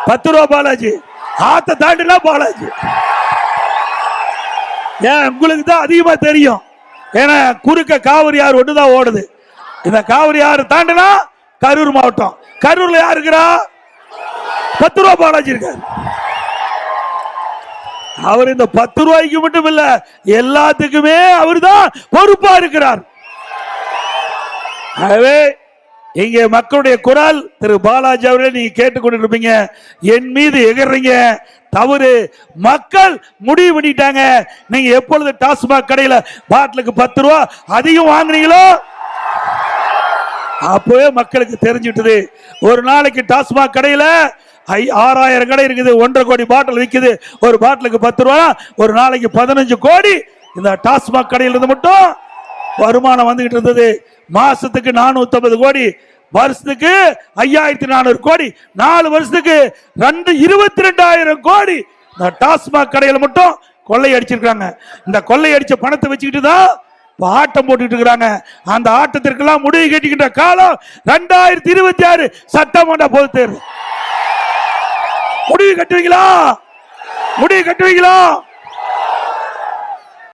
10 ரூபா பாலாஜி, ஆத்த தாண்டினா பாலாஜி. ஏன் உங்களுக்கு தான் அதிகமா தெரியும். ஏன்னா குறுக்க காவிரி ஆறு ஒண்ணுதான் ஓடுது. இந்த காவிரி ஆறு தாண்டினா கரூர் மாவட்டம். கரூர்ல யாரு இருக்கிறா? 10 ரூபா பாலாஜி இருக்காரு. அவர் இந்த 10 ரூபாய்க்கு மட்டும் இல்ல, எல்லாத்துக்குமே அவர் தான் பொறுப்பா இருக்கிறார். ஆகவே இங்கே மக்களுடைய குரல் திரு பாலாஜி அவர்களே நீங்க கேட்டுக்கொண்டிருப்பீங்க. என் மீது எகறீங்க, தவறு. மக்கள் முடிவு பண்ணிட்டாங்க. நீங்க எப்பொழுது டாஸ்மாக் கடையில பாட்டிலுக்கு 10 ரூபா அதிகம் வாங்குறீங்களோ அப்பவே மக்களுக்கு தெரிஞ்சிட்டது. ஒரு நாளைக்கு டாஸ்மாக் கடையில 6000 கடை இருக்குது, 1.5 கோடி பாட்டில் விற்குது. ஒரு பாட்டிலுக்கு 10 ரூபா, ஒரு நாளைக்கு 15 கோடி இந்த டாஸ்மாக் கடையில் இருந்து மட்டும் வருமானம் வந்துகிட்டு இருந்தது. மாசத்துக்கு 450 கோடி, வருஷத்துக்கு 5400 கோடி, 4 வருஷத்துக்கு 22,000 கோடி இந்த டாஸ்மாக் கடையில் மட்டும் கொள்ளை அடிச்சிருக்காங்க. இந்த கொள்ளை அடிச்ச பணத்தை வச்சுக்கிட்டு தான் ஆட்டம் போட்டுட்டு இருக்காங்க. அந்த ஆட்டத்திற்கெல்லாம் முடிவு கட்டிக்கிட்ட காலம் 2026 சட்டமன்ற பொதுத் தேர்தல். முடிவு கட்டுவீங்களா? முடிவு கட்டுவீங்களா?